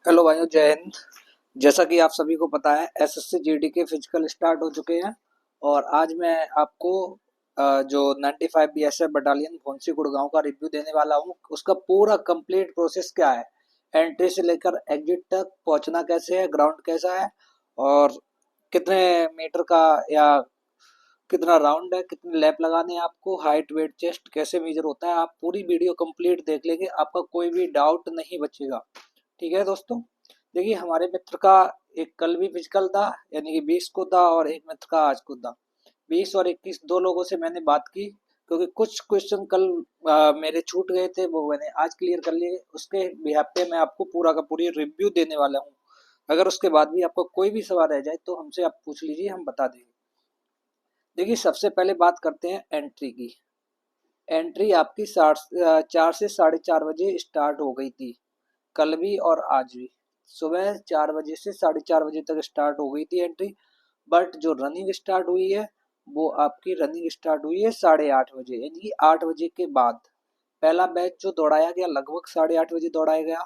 Hello भाइयों, जय हिंद। जैसा कि आप सभी को पता है, एसएससी जीडी के फिजिकल स्टार्ट हो चुके हैं। और आज मैं आपको जो 95 बीएसएफ बटालियन भौंसी गुड़गांव का रिव्यू देने वाला हूं। उसका पूरा कंप्लीट प्रोसेस क्या है, एंट्री से लेकर एग्जिट तक पहुंचना कैसे है, ग्राउंड कैसा है, और कितने मीटर का या कितना राउंड है, कितने लैप लगाने हैं आपको, हाइट वेट चेस्ट कैसे मेजर होता है। आप पूरी वीडियो कंप्लीट देख लेंगे, आपका कोई भी डाउट नहीं बचेगा। ठीक है दोस्तों, देखिए हमारे मित्र का एक कल भी फिजिकल था, यानी कि 20 को था, और एक मित्र का आज को था। 20 और 21 दो लोगों से मैंने बात की, क्योंकि कुछ क्वेश्चन कल मेरे छूट गए थे, वो मैंने आज क्लियर कर लिए। उसके बिहाफ पे मैं आपको पूरा का पूरी रिव्यू देने वाला हूँ। अगर उसके बाद भी आपको कोई भी सवाल रह जाए तो हमसे आप पूछ लीजिए, हम बता देंगे। देखिए सबसे पहले बात करते हैं एंट्री की। एंट्री आपकी 4 से 4:30 बजे स्टार्ट हो गई थी, कल भी और आज भी। सुबह 4 बजे से 4:30 बजे तक स्टार्ट हो गई थी एंट्री। बट जो रनिंग स्टार्ट हुई है, वो आपकी रनिंग स्टार्ट हुई है 8:30 बजे, यानी कि 8 बजे के बाद। पहला बैच जो दौड़ाया गया लगभग 8:30 बजे दौड़ाया गया,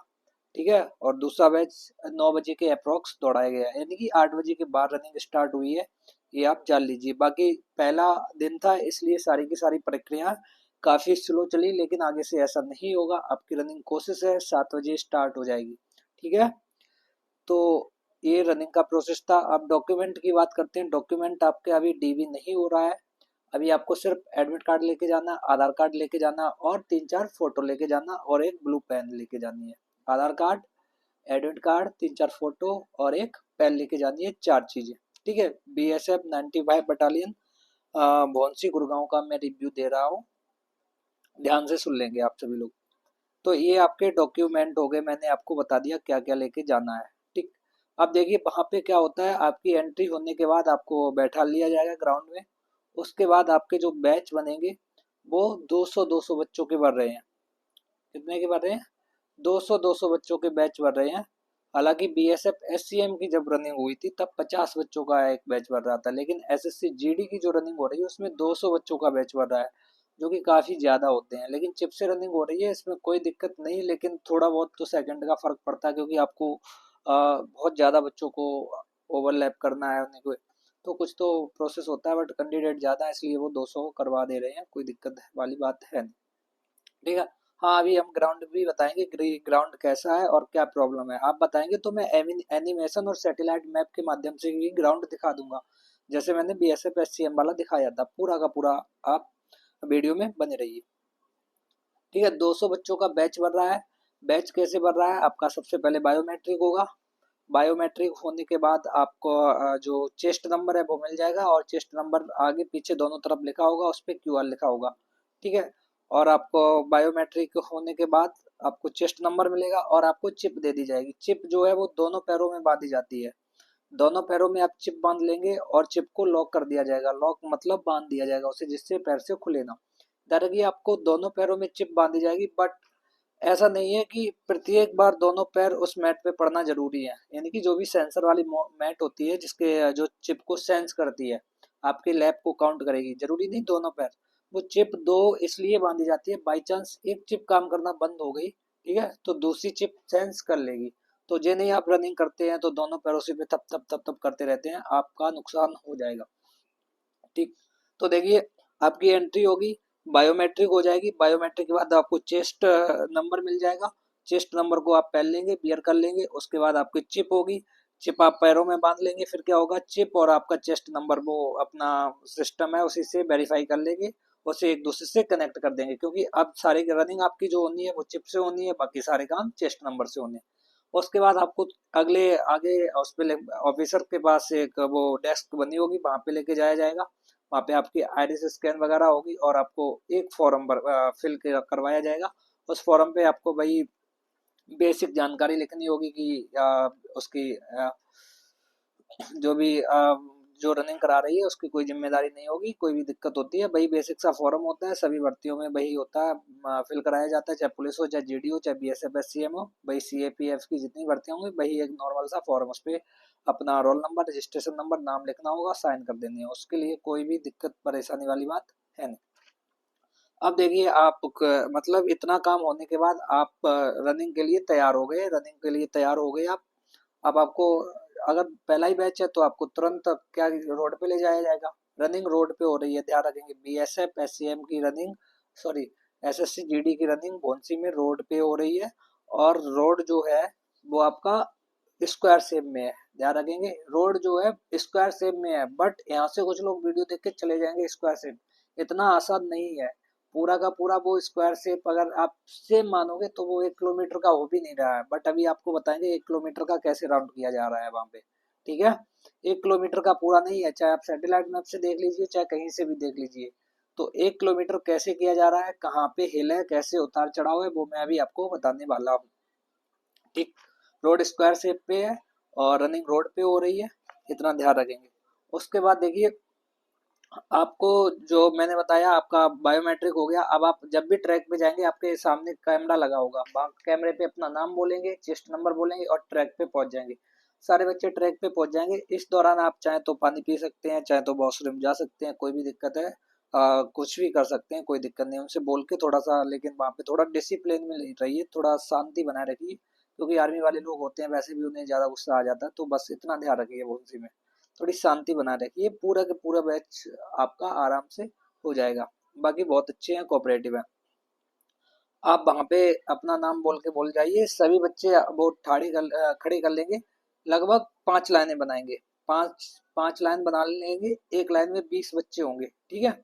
ठीक है। और दूसरा बैच 9 बजे के अप्रोक्स दौड़ाया गया, यानी कि 8 बजे के बाद रनिंग स्टार्ट हुई है। ये आप जान लीजिए। बाकी पहला दिन था, इसलिए सारी की सारी प्रक्रिया काफ़ी स्लो चली, लेकिन आगे से ऐसा नहीं होगा। आपकी रनिंग कोशिश है 7 बजे स्टार्ट हो जाएगी, ठीक है। तो ये रनिंग का प्रोसेस था। अब डॉक्यूमेंट की बात करते हैं। डॉक्यूमेंट आपके अभी डीवी नहीं हो रहा है। अभी आपको सिर्फ एडमिट कार्ड लेके जाना, आधार कार्ड लेके जाना, और 3-4 फोटो लेके जाना, और एक ब्लू पेन लेके जानी है। आधार कार्ड, एडमिट कार्ड, 3-4 फोटो और एक पेन लेके जानी है, 4 चीजें। ठीक है। बीएसएफ 95 बटालियन भौंसी गुड़गांव का मैं रिव्यू दे रहा हूँ, ध्यान से सुन लेंगे आप सभी लोग। तो ये आपके डॉक्यूमेंट हो गए, मैंने आपको बता दिया क्या क्या लेके जाना है। ठीक। अब देखिए वहां पे क्या होता है, आपकी एंट्री होने के बाद आपको बैठा लिया जाएगा ग्राउंड में। उसके बाद आपके जो बैच बनेंगे, वो 200-200 बच्चों के बढ़ रहे हैं। कितने के बढ़ रहे हैं? 200-200 बच्चों के बैच बढ़ रहे हैं। हालांकि बीएसएफ एससीएम की जब रनिंग हुई थी तब 50 बच्चों का एक बैच बढ़ रहा था, लेकिन एसएससी जीडी की जो रनिंग हो रही है उसमें 200 बच्चों का बैच बढ़ रहा है, जो कि काफ़ी ज़्यादा होते हैं। लेकिन चिप से रनिंग हो रही है, इसमें कोई दिक्कत नहीं, लेकिन थोड़ा बहुत तो सेकंड का फ़र्क पड़ता है, क्योंकि आपको बहुत ज़्यादा बच्चों को ओवरलैप करना है उन्हें कोई, तो कुछ तो प्रोसेस होता है। बट कैंडिडेट ज़्यादा है, इसलिए वो 200 करवा दे रहे हैं, कोई दिक्कत वाली बात है नहीं। ठीक है। हाँ, अभी हम ग्राउंड भी बताएंगे कि ग्राउंड कैसा है और क्या प्रॉब्लम है। आप बताएंगे तो मैं एनिमेशन और सैटेलाइट मैप के माध्यम से भी ग्राउंड दिखा दूंगा, जैसे मैंने बीएसएफ एससीएम वाला दिखाया था, पूरा का पूरा। आप वीडियो में बने रहिए। ठीक है। 200 बच्चों का बैच बढ़ रहा है। बैच कैसे बढ़ रहा है? आपका सबसे पहले बायोमेट्रिक होगा। बायोमेट्रिक होने के बाद आपको जो चेस्ट नंबर है वो मिल जाएगा, और चेस्ट नंबर आगे पीछे दोनों तरफ लिखा होगा, उस पर क्यूआर लिखा होगा। ठीक है। और आपको बायोमेट्रिक होने के बाद आपको चेस्ट नंबर मिलेगा, और आपको चिप दे दी जाएगी। चिप जो है वो दोनों पैरों में बांधी जाती है। दोनों पैरों में आप चिप बांध लेंगे, और चिप को लॉक कर दिया जाएगा। लॉक मतलब बांध दिया जाएगा उसे, जिससे पैर से खुले ना। डायरेक्टली आपको दोनों पैरों में चिप बांधी जाएगी, बट ऐसा नहीं है कि प्रत्येक बार दोनों पैर उस मैट पे पड़ना जरूरी है। यानी कि जो भी सेंसर वाली मैट होती है, जिसके जो चिप को सेंस करती है, आपके लैब को काउंट करेगी, जरूरी नहीं दोनों पैर। वो चिप दो इसलिए बांधी जाती है, बाई चांस एक चिप काम करना बंद हो गई, ठीक है, तो दूसरी चिप सेंस कर लेगी। तो जे नहीं, आप रनिंग करते हैं तो दोनों पैरों से भी तप तप तप तप करते रहते हैं, आपका नुकसान हो जाएगा। ठीक। तो देखिए, आपकी एंट्री होगी, बायोमेट्रिक हो जाएगी। बायोमेट्रिक के बाद आपको चेस्ट नंबर मिल जाएगा। चेस्ट नंबर को आप पहन लेंगे, बियर कर लेंगे। उसके बाद आपकी चिप होगी। चिप आप पैरों में बांध लेंगे। फिर क्या होगा, चिप और आपका चेस्ट नंबर वो अपना सिस्टम है उसी से वेरीफाई कर लेंगे, उसे एक दूसरे से कनेक्ट कर देंगे, क्योंकि अब सारी रनिंग आपकी जो होनी है वो चिप से होनी है, बाकी सारे काम चेस्ट नंबर से होने हैं। उसके बाद आपको अगले आगे उस पे ऑफिसर के पास एक वो डेस्क बनी होगी, वहां पे लेके जाया जाएगा। वहाँ पे आपकी आइरिस स्कैन वगैरह होगी, और आपको एक फॉर्म फिल करवाया जाएगा। उस फॉर्म पे आपको भाई बेसिक जानकारी लिखनी होगी कि उसकी जो भी जो रनिंग करा रही है उसकी कोई जिम्मेदारी नहीं होगी। कोई भी दिक्कत होती है, वही बेसिक सा फॉर्म होता है, सभी भर्तियों में वही होता है, फिल कराया जाता है, चाहे पुलिस हो, चाहे जीडी हो, चाहे बीएसएफ एससीएम हो, वही सीएपीएफ की जितनी भर्तियां होंगी, वही एक नॉर्मल सा फॉर्म। उस पर अपना रोल नंबर, रजिस्ट्रेशन नंबर, नाम लिखना होगा, साइन कर देनी है। उसके लिए कोई भी दिक्कत परेशानी वाली बात है नहीं। अब देखिए आप मतलब इतना काम होने के बाद आप रनिंग के लिए तैयार हो गए, रनिंग के लिए तैयार हो गए आप। अब आपको अगर पहला ही बैच है तो आपको तुरंत अब क्या रोड पे ले जाया जाएगा। रनिंग रोड पे हो रही है, ध्यान रखेंगे। बीएसएफ एससीएम की रनिंग, सॉरी, एसएससी जीडी की रनिंग भोंसी में रोड पे हो रही है। और रोड जो है वो आपका स्क्वायर शेप में है, ध्यान रखेंगे। रोड जो है स्क्वायर शेप में है, बट यहाँ से कुछ लोग वीडियो देख के चले जाएंगे स्क्वायर शेप। इतना आसान नहीं है। पूरा का पूरा वो स्क्वायर शेप अगर आप सेम मानोगे तो वो 1 किलोमीटर का हो भी नहीं रहा है। बट अभी आपको बताएंगे 1 किलोमीटर का कैसे राउंड किया जा रहा है वहां पे। ठीक है, 1 किलोमीटर का पूरा नहीं है, चाहे आप सैटेलाइट मैप से देख लीजिए चाहे कहीं से भी देख लीजिए। तो 1 किलोमीटर कैसे किया जा रहा है, कहाँ पे हिल है, कैसे उतार चढ़ाव है, वो मैं अभी आपको बताने वाला हूँ। ठीक, रोड स्क्वायर शेप पे है और रनिंग रोड पे हो रही है, इतना ध्यान रखेंगे। उसके बाद देखिए आपको जो मैंने बताया आपका बायोमेट्रिक हो गया। अब आप जब भी ट्रैक पे जाएंगे आपके सामने कैमरा लगा होगा, आप कैमरे पे अपना नाम बोलेंगे, चेस्ट नंबर बोलेंगे और ट्रैक पे पहुंच जाएंगे। सारे बच्चे ट्रैक पे पहुंच जाएंगे। इस दौरान आप चाहे तो पानी पी सकते हैं, चाहे तो वॉशरूम जा सकते हैं, कोई भी दिक्कत है कुछ भी कर सकते हैं, कोई दिक्कत नहीं। उनसे बोल के थोड़ा सा, लेकिन वहाँ पे थोड़ा डिसिप्लिन में रहिए, थोड़ा शांति बनाए रखिए, क्योंकि आर्मी वाले लोग होते हैं वैसे भी उन्हें ज़्यादा गुस्सा आ जाता है। तो बस इतना ध्यान रखिए वो उसी में थोड़ी शांति बनाए रखिए। पूरा का पूरा बैच आपका आराम से हो जाएगा। बाकी बहुत अच्छे हैं, कोऑपरेटिव हैं। आप वहाँ पे अपना नाम बोल के बोल जाइए, सभी बच्चे वो खड़ी कर लेंगे। लगभग 5 लाइनें बनाएंगे, पांच पांच लाइन बना लेंगे। एक लाइन में 20 बच्चे होंगे, ठीक है।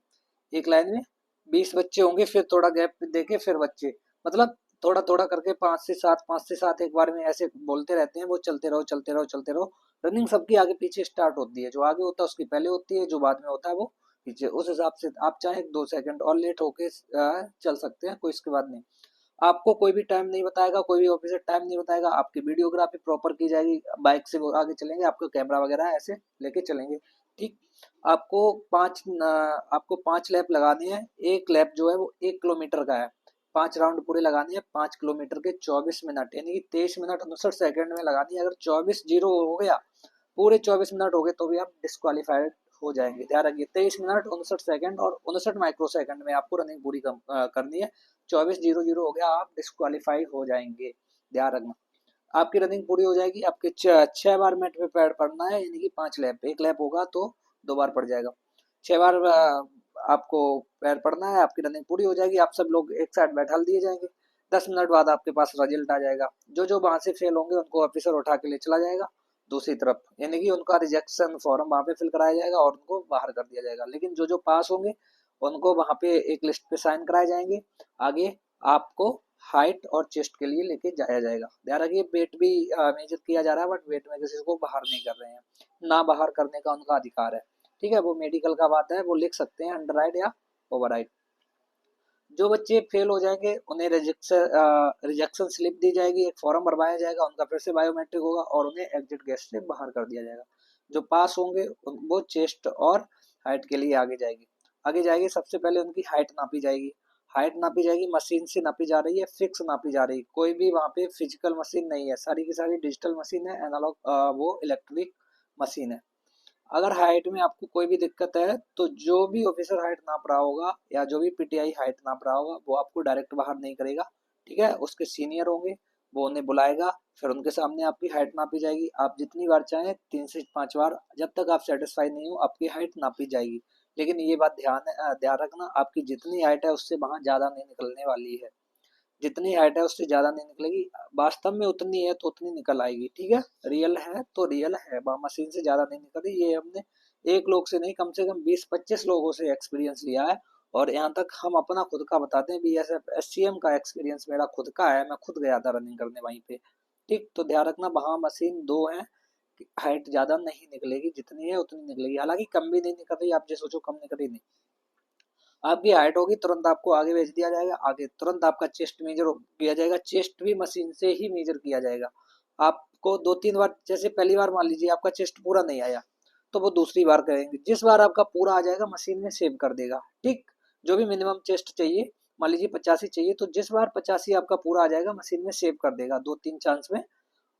एक लाइन में 20 बच्चे होंगे, फिर थोड़ा गैप देके फिर बच्चे, मतलब थोड़ा थोड़ा करके 5 से 7, 5 से 7 एक बार में ऐसे बोलते रहते हैं। वो चलते रहो चलते रहो चलते रहो। रनिंग सबकी आगे पीछे स्टार्ट होती है, जो आगे होता है उसकी पहले होती है, जो बाद में होता है वो पीछे। उस हिसाब से आप चाहे 2 सेकंड और लेट होके चल सकते हैं, कोई इसके बाद नहीं। आपको कोई भी टाइम नहीं बताएगा, कोई भी ऑफिसर टाइम नहीं बताएगा। आपकी वीडियोग्राफी प्रॉपर की जाएगी, बाइक से वो आगे चलेंगे, आपका कैमरा वगैरह ऐसे लेके चलेंगे। ठीक, आपको आपको 5 लैप लगाने हैं। एक लैप जो है वो 1 किलोमीटर का है। 5 राउंड पूरे लगाने हैं, 5 किलोमीटर के 24 मिनट, यानी कि 23 मिनट 59 सेकंड में लगानी है। अगर 24-0 हो गया, पूरे 24 मिनट हो गए, तो भी आप डिस्क्वालीफाइड हो जाएंगे। ध्यान रखिए, 23 मिनट 59 सेकंड और 59 माइक्रो सेकंड में आपको रनिंग पूरी करनी है। 24-0-0 हो गया, आप डिस्क्वालीफाई हो जाएंगे। ध्यान रखना, आपकी रनिंग पूरी हो जाएगी। आपके 6 बार मैट पे पैड पड़ना है, यानी कि 5 लैप, एक लैप होगा तो 2 बार पड़ जाएगा। 6 बार आपको पैर पड़ना है, आपकी रनिंग पूरी हो जाएगी। आप सब लोग एक साइड बैठा दिए जाएंगे। 10 मिनट बाद आपके पास रिजल्ट आ जाएगा। जो जो वहां से फेल होंगे उनको ऑफिसर उठा के ले चला जाएगा दूसरी तरफ, यानी कि उनका रिजेक्शन फॉर्म वहां पे फिल कराया जाएगा और उनको बाहर कर दिया जाएगा। लेकिन जो जो पास होंगे उनको वहां पे एक लिस्ट पे साइन कराए जाएंगे। आगे आपको हाइट और चेस्ट के लिए लेके जाया जाएगा। ध्यान रखिए, वेट भी मेजर किया जा रहा है, बट वेट में किसी को बाहर नहीं कर रहे हैं, ना बाहर करने का उनका अधिकार है। ठीक है, वो मेडिकल का बात है, वो लिख सकते हैं अंडर राइट या ओवर राइट। जो बच्चे फेल हो जाएंगे उन्हें रिजेक्शन स्लिप दी जाएगी, एक फॉर्म भरवाया जाएगा, उनका फिर से बायोमेट्रिक होगा और उन्हें एग्जिट गेट से बाहर कर दिया जाएगा। जो पास होंगे वो चेस्ट और हाइट के लिए आगे जाएगी। आगे जाएगी, सबसे पहले उनकी हाइट नापी जाएगी। हाइट नापी जाएगी, मशीन से नापी जा रही है, फिक्स नापी जा रही है, कोई भी वहाँ पे फिजिकल मशीन नहीं है, सारी की सारी डिजिटल मशीन है, एनालॉग वो इलेक्ट्रिक मशीन है। अगर हाइट में आपको कोई भी दिक्कत है तो जो भी ऑफिसर हाइट नाप रहा होगा या जो भी पीटीआई हाइट नाप रहा होगा वो आपको डायरेक्ट बाहर नहीं करेगा। ठीक है, उसके सीनियर होंगे, वो उन्हें बुलाएगा, फिर उनके सामने आपकी हाइट नापी जाएगी। आप जितनी बार चाहें 3 से 5 बार, जब तक आप सेटिस्फाई नहीं हो आपकी हाइट नापी जाएगी। लेकिन ये बात ध्यान रखना, आपकी जितनी हाइट है उससे वहां ज्यादा नहीं निकलने वाली है। जितनी हाइट है उससे ज्यादा नहीं निकलेगी, वास्तव में उतनी है तो उतनी निकल आएगी। ठीक है, रियल है तो रियल है, मशीन से ज्यादा नहीं निकल रही। ये हमने एक लोग से नहीं, कम से कम 20-25 लोगों से एक्सपीरियंस लिया है। और यहाँ तक हम अपना खुद का बताते हैं, बीएसएफ एससीएम का एक्सपीरियंस मेरा खुद का है, मैं खुद गया था रनिंग करने वहीं पे। ठीक, तो ध्यान रखना वहाँ मशीन दो है, हाइट ज्यादा नहीं निकलेगी, जितनी है उतनी निकलेगी। हालांकि कम भी नहीं निकल रही, आप जो सोचो कम निकल रही नहीं। आपकी हाइट होगी तुरंत आपको आगे भेज दिया जाएगा, आगे तुरंत आपका चेस्ट मेजर किया जाएगा, चेस्ट भी मशीन से ही मेजर किया जाएगा। आपको 2-3 बार, जैसे पहली बार मान लीजिए आपका चेस्ट पूरा नहीं आया, तो वो दूसरी बार करेंगे, जिस बार आपका पूरा आ जाएगा मशीन में सेव कर देगा। ठीक, जो भी मिनिमम चेस्ट चाहिए, मान लीजिए 85 चाहिए, तो जिस बार 85 आपका पूरा आ जाएगा मशीन में सेव कर देगा 2-3 चांस में।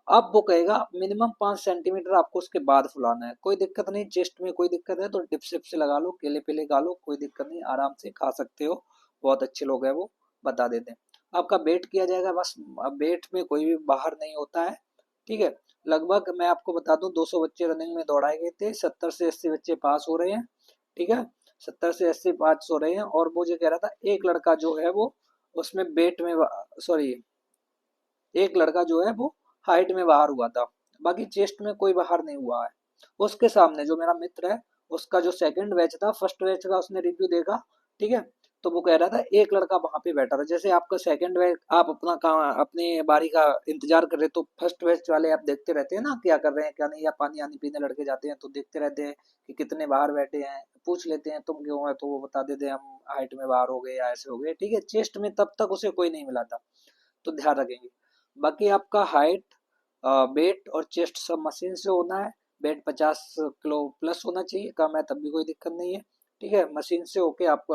अब वो कहेगा मिनिमम 5 सेंटीमीटर आपको उसके बाद फुलाना है। कोई दिक्कत नहीं, चेस्ट में कोई दिक्कत है तो डिप सिप से लगा लो, केले पेले खा लो, कोई दिक्कत नहीं, आराम से खा सकते हो। बहुत अच्छे लोग हैं, वो बता देते हैं। आपका वेट किया जाएगा, बस वेट में कोई भी बाहर नहीं होता है, ठीक है। लगभग मैं आपको बता दूं 200 बच्चे रनिंग में दौड़ाए गए थे, 70 से 80 बच्चे पास हो रहे हैं, ठीक है। 70 से 80 पास हो रहे हैं। और वो जो कह रहा था एक लड़का जो है वो उसमें वेट में, सॉरी, एक लड़का जो है वो हाइट में बाहर हुआ था, बाकी चेस्ट में कोई बाहर नहीं हुआ है। उसके सामने जो मेरा मित्र है, उसका जो सेकंड बैच था, फर्स्ट बैच का उसने रिव्यू देखा, ठीक है। तो वो कह रहा था एक लड़का वहां पे बैठा था, जैसे आपका सेकंड बैच, आप अपना काम अपनी बारी का इंतजार कर रहे, तो फर्स्ट बैच वाले आप देखते रहते हैं ना क्या कर रहे हैं क्या नहीं, या पानी आनी पीने लड़के जाते हैं तो देखते रहते हैं कि कितने बाहर बैठे हैं, पूछ लेते हैं तुम क्यों है, तो वो बता देते हैं हम हाइट में बाहर हो गए या ऐसे हो गए, ठीक है। चेस्ट में तब तक उसे कोई नहीं मिला था, तो ध्यान रखेंगे। बाकी आपका हाइट, वेट और चेस्ट सब मशीन से होना है। वेट 50 किलो प्लस होना चाहिए, कम है तब भी कोई दिक्कत नहीं है, ठीक है। मशीन से होके आप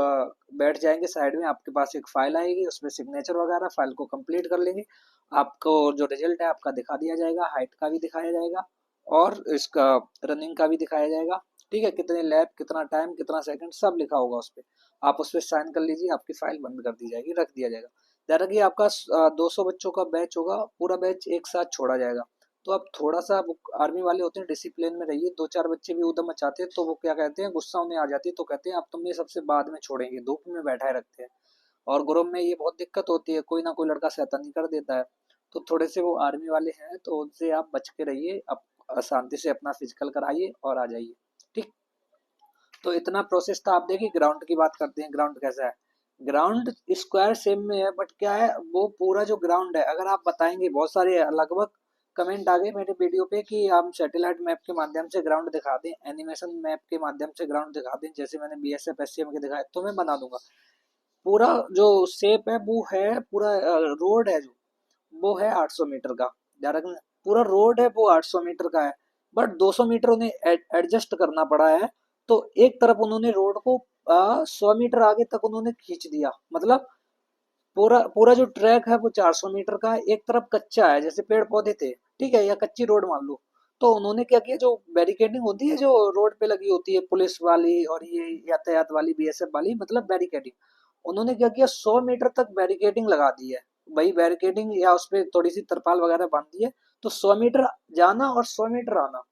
बैठ जाएंगे, साइड में आपके पास एक फाइल आएगी, उसमें सिग्नेचर वगैरह, फाइल को कंप्लीट कर लेंगे। आपको जो रिजल्ट है आपका दिखा दिया जाएगा, हाइट का भी दिखाया जाएगा और इसका रनिंग का भी दिखाया जाएगा, ठीक है। कितने लैप, कितना टाइम, कितना सेकंड, सब लिखा होगा उस पर। आप उस पर साइन कर लीजिए, आपकी फाइल बंद कर दी जाएगी, रख दिया जाएगा। ज़्यादा कि आपका 200 बच्चों का बैच होगा, पूरा बैच एक साथ छोड़ा जाएगा। तो आप थोड़ा सा, वो आर्मी वाले होते हैं, डिसिप्लिन में रहिए। दो चार बच्चे भी उधम मचाते हैं तो वो क्या कहते हैं, गुस्सा उन्हें आ जाती है, तो कहते हैं अब तुम्हें सबसे बाद में छोड़ेंगे, धूप में बैठाए रखते हैं। और ग्रुप में ये बहुत दिक्कत होती है, कोई ना कोई लड़का शैतानी कर देता है। तो थोड़े से वो आर्मी वाले हैं, तो उनसे आप बच के रहिए, आप शांति से अपना फिजिकल कराइए और आ जाइए, ठीक। तो इतना प्रोसेस था। आप देखिए ग्राउंड की बात करते हैं, ग्राउंड कैसा है। ग्राउंड स्क्वायर सेम में है, बट क्या है, वो पूरा जो ग्राउंड है, अगर आप बताएंगे, बहुत सारे लगभग कमेंट आ गए मेरे वीडियो पे कि हम सैटेलाइट मैप के माध्यम से ग्राउंड दिखा दें, एनिमेशन मैप के माध्यम से ग्राउंड दिखा दें, जैसे मैंने बीएसएफ एससीएम के दिखाया, तो मैं बना दूंगा। पूरा जो शेप है वो है, पूरा रोड है जो, वो है 800 मीटर का, ध्यान रखना। पूरा रोड है वो 800 मीटर का है, बट 200 मीटर उन्हें एडजस्ट करना पड़ा है। तो एक तरफ उन्होंने रोड को 100 मीटर आगे तक उन्होंने खींच दिया, मतलब पूरा पूरा जो ट्रैक है वो 400 मीटर का है, एक तरफ कच्चा है, जैसे पेड़ पौधे थे, ठीक है, या कच्ची रोड मान लो। तो उन्होंने क्या किया, जो बैरिकेडिंग होती है जो रोड पे लगी होती है, पुलिस वाली और ये यातायात वाली, बीएसएफ वाली, मतलब बैरिकेडिंग, उन्होंने क्या किया, 100 मीटर तक बैरिकेडिंग लगा दी है। वही बैरिकेडिंग या उस पर थोड़ी सी तरपाल वगैरह बांध दी है, तो 100 मीटर जाना और 100 मीटर आना,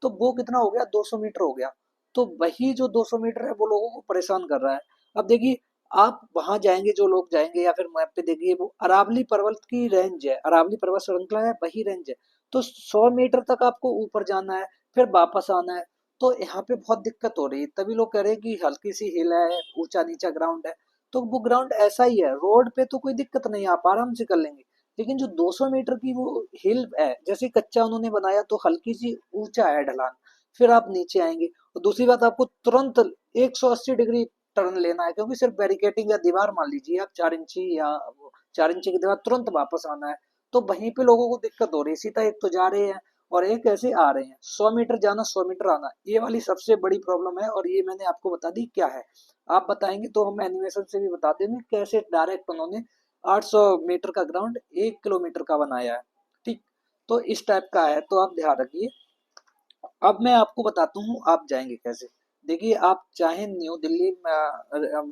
तो वो कितना हो गया, 200 मीटर हो गया। तो वही जो 200 मीटर है वो लोगों को परेशान कर रहा है। अब देखिए, आप वहां जाएंगे, जो लोग जाएंगे, या फिर मैप पे देखिए, वो अरावली पर्वत की रेंज है, अरावली पर्वत श्रृंखला है, वही रेंज है। तो 100 मीटर तक आपको ऊपर जाना है, फिर वापस आना है। तो यहाँ पे बहुत दिक्कत हो रही है, तभी लोग कह रहे हैं कि हल्की सी हिल है, ऊंचा नीचा ग्राउंड है। तो वो ग्राउंड ऐसा ही है, रोड पे तो कोई दिक्कत नहीं है, आप आराम से कर लेंगे। लेकिन जो 200 मीटर की वो हिल है, जैसे कच्चा उन्होंने बनाया, तो हल्की सी ऊंचा है ढलान, फिर आप नीचे आएंगे। और दूसरी बात, आपको तुरंत 180 डिग्री टर्न लेना है, क्योंकि सिर्फ बैरिकेटिंग या दीवार मान लीजिए आप 4 इंची या 4 इंची की दीवार, तुरंत वापस आना है। तो वहीं पे लोगों को दिक्कत हो रही है, सीधा एक तो जा रहे हैं और एक ऐसे आ रहे हैं, 100 मीटर जाना 100 मीटर आना, ये वाली सबसे बड़ी प्रॉब्लम है। और ये मैंने आपको बता दी क्या है, आप बताएंगे तो हम एनिमेशन से भी बता देंगे कैसे डायरेक्ट उन्होंने 800 मीटर का ग्राउंड 1 किलोमीटर का बनाया है, ठीक। तो इस टाइप का है, तो आप ध्यान रखिए। अब मैं आपको बताता हूँ आप जाएंगे कैसे। देखिए, आप चाहे न्यू दिल्ली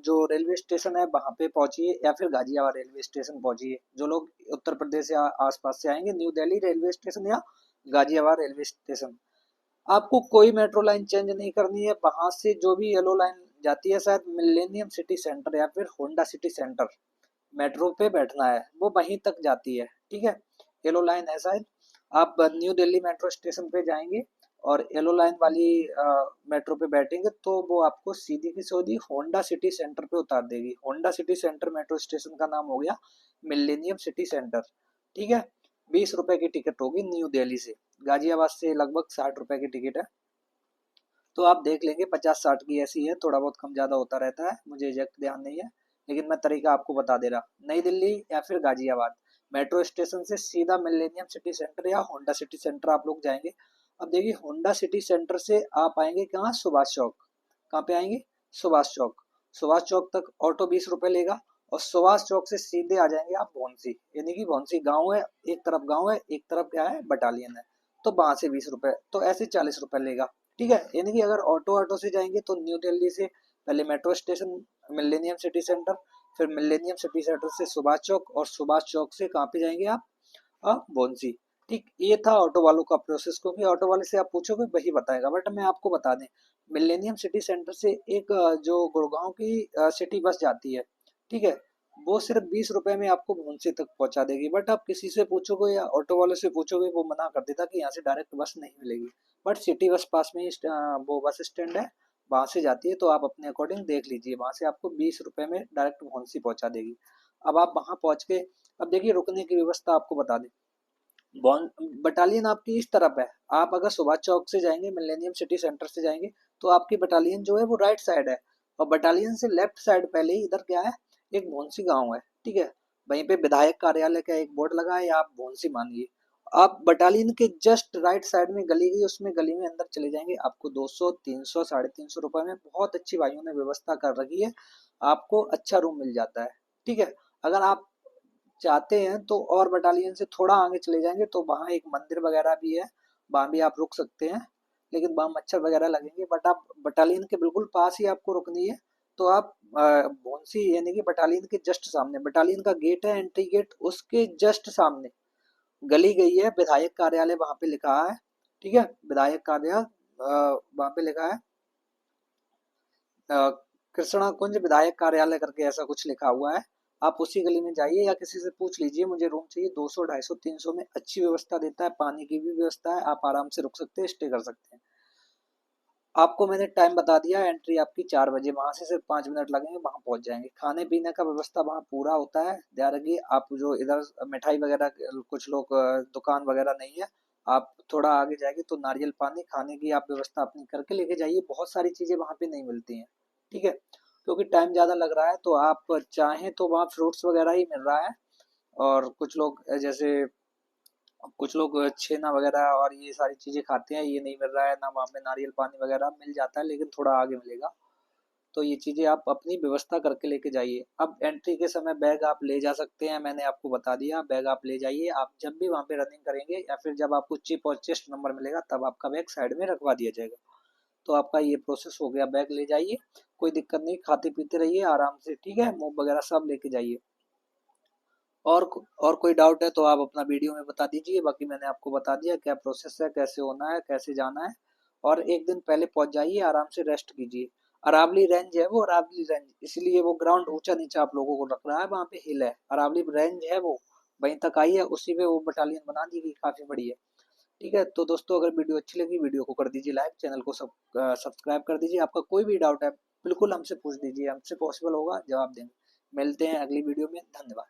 जो रेलवे स्टेशन है वहां पे पहुंचिए, या फिर गाजियाबाद रेलवे स्टेशन पहुंचिए। जो लोग उत्तर प्रदेश या आसपास से आएंगे, न्यू दिल्ली रेलवे स्टेशन या गाजियाबाद रेलवे स्टेशन, आपको कोई मेट्रो लाइन चेंज नहीं करनी है। वहां से जो भी येलो लाइन जाती है, शायद मिलेनियम सिटी सेंटर या फिर होंडा सिटी सेंटर मेट्रो पे बैठना है, वो वहीं तक जाती है, ठीक है। येलो लाइन है शायद। आप न्यू दिल्ली मेट्रो स्टेशन पे जाएंगे और येलो लाइन वाली मेट्रो पे बैठेंगे, तो वो आपको सीधी की सीधी होंडा सिटी सेंटर पे उतार देगी। Honda city centre metro station का नाम हो गया मिलेनियम सिटी सेंटर, ठीक है। 20 रुपए की टिकट होगी न्यू दिल्ली से। गाजियाबाद से लगभग 60 रुपए की टिकट है। तो आप देख लेंगे, 50-60 की ऐसी है, थोड़ा बहुत कम ज़्यादा होता रहता है, मुझे एग्जैक्ट ध्यान नहीं है, लेकिन मैं तरीका आपको बता दे रहा। नई दिल्ली या फिर गाजियाबाद मेट्रो स्टेशन से सीधा मिलेनियम सिटी सेंटर या होंडा सिटी सेंटर आप लोग जाएंगे। अब देखिए, होंडा सिटी सेंटर से आप आएंगे कहाँ, सुभाष चौक। कहाँ पे आएंगे, सुभाष चौक। सुभाष चौक तक ऑटो 20 रुपये लेगा, और सुभाष चौक से सीधे आ जाएंगे आप भौंसी, यानी कि भौंसी गाँव है, एक तरफ गाँव है, एक तरफ क्या है, बटालियन है। तो वहां से 20 रुपये, तो ऐसे 40 रुपये लेगा, ठीक है। यानी कि अगर ऑटो ऑटो से जाएंगे तो न्यू दिल्ली से पहले metro station millennium city centre, फिर मिलेनियम सिटी सेंटर से सुभाष चौक, और सुभाष चौक से कहाँ पे जाएंगे आप भोंसी। ठीक, ये था ऑटो वालों का प्रोसेस, क्योंकि ऑटो वाले से आप पूछोगे वही बताएगा, बट मैं आपको बता दें, मिलेनियम सिटी सेंटर से एक जो गुड़गांव की सिटी बस जाती है, ठीक है, वो सिर्फ 20 रुपए में आपको भोंसी तक पहुंचा देगी। बट आप किसी से पूछोगे या ऑटो वाले से पूछोगे, वो मना कर देता कि यहाँ से डायरेक्ट बस नहीं मिलेगी। बट सिटी बस पास में ही वो बस स्टैंड है, वहां से जाती है, तो आप अपने अकॉर्डिंग देख लीजिए, वहां से आपको 20 रुपए में डायरेक्ट भोंसी पहुंचा देगी। अब आप वहां पहुंच के, अब देखिए रुकने की व्यवस्था आपको बता दें, बटालियन आपकी इस तरफ है। आप अगर सुभाष चौक से जाएंगे, मिलेनियम सिटी सेंटर से जाएंगे, तो आपकी बटालियन जो है वो राइट साइड है, और बटालियन से लेफ्ट साइड पहले ही इधर क्या है, एक भोंसी गांव है, ठीक है, वहीं पे विधायक कार्यालय का एक बोर्ड लगा है, या आप भोंसी मानिए। आप बटालियन के जस्ट राइट साइड में गली गई, उसमें गली में अंदर चले जाएंगे, आपको 200, 300, 350 रुपए में बहुत अच्छी भाइयों ने व्यवस्था कर रखी है, आपको अच्छा रूम मिल जाता है। ठीक है, अगर आप चाहते हैं तो और बटालियन से थोड़ा आगे चले जाएंगे तो वहाँ एक मंदिर वगैरह भी है, वहाँ भी आप रुक सकते हैं, लेकिन वहाँ मच्छर वगैरह लगेंगे। बट आप बटालियन के बिल्कुल पास ही आपको रुकनी है, तो आप भोंसी यानी कि बटालियन के जस्ट सामने, बटालियन का गेट है, एंट्री गेट, उसके जस्ट सामने गली गई है, विधायक कार्यालय वहाँ पे लिखा है, ठीक है, विधायक कार्यालय वहाँ पे लिखा है कृष्णा कुंज विधायक कार्यालय करके ऐसा कुछ लिखा हुआ है। आप उसी गली में जाइए, या किसी से पूछ लीजिए मुझे रूम चाहिए, 200, 250, 300 में अच्छी व्यवस्था देता है, पानी की भी व्यवस्था है, आप आराम से रुक सकते हैं, स्टे कर सकते हैं। आपको मैंने टाइम बता दिया, एंट्री आपकी 4 बजे, वहां से सिर्फ 5 मिनट लगेंगे, वहां पहुंच जाएंगे। खाने पीने का व्यवस्था वहां पूरा होता है, ध्यान रखिए। आप जो इधर मिठाई वगैरह, कुछ लोग दुकान वगैरह नहीं है, आप थोड़ा आगे जाएंगे तो नारियल पानी खाने की आप व्यवस्था अपनी करके लेके जाइए, बहुत सारी चीजें वहां पे नहीं मिलती हैं, ठीक है, क्योंकि टाइम ज्यादा लग रहा है। तो आप चाहें तो वहाँ फ्रूट्स वगैरह ही मिल रहा है, और कुछ लोग जैसे कुछ लोग छेना वगैरह और ये सारी चीजें खाते हैं, ये नहीं मिल रहा है ना, वहाँ पे नारियल पानी वगैरह मिल जाता है, लेकिन थोड़ा आगे मिलेगा। तो ये चीजें आप अपनी व्यवस्था करके लेके जाइए। अब एंट्री के समय बैग आप ले जा सकते हैं, मैंने आपको बता दिया, बैग आप ले जाइए। आप जब भी वहाँ पे रनिंग करेंगे, या फिर जब आपको चिप और चेस्ट नंबर मिलेगा, तब आपका बैग साइड में रखवा दिया जाएगा। तो आपका ये प्रोसेस हो गया, बैग ले जाइए, कोई दिक्कत नहीं, खाते पीते रहिए आराम से, ठीक है, मूव वगैरह सब लेके जाइए। और और कोई डाउट है तो आप अपना वीडियो में बता दीजिए, बाकी मैंने आपको बता दिया क्या प्रोसेस है, कैसे होना है, कैसे जाना है। और एक दिन पहले पहुंच जाइए, आराम से रेस्ट कीजिए। अरावली रेंज है वो, अरावली रेंज इसलिए वो ग्राउंड ऊंचा नीचा आप लोगों को रख रहा है, वहाँ पे हिल है, अरावली रेंज है वो, वहीं तक आई है, उसी में वो बटालियन बना दी गई, काफी बड़ी है। ठीक है, तो दोस्तों अगर वीडियो अच्छी लगी, वीडियो को कर दीजिए लाइक, चैनल को सब्सक्राइब कर दीजिए। आपका कोई भी डाउट है बिल्कुल हमसे पूछ दीजिए, हमसे पॉसिबल होगा जवाब देंगे। मिलते हैं अगली वीडियो में, धन्यवाद।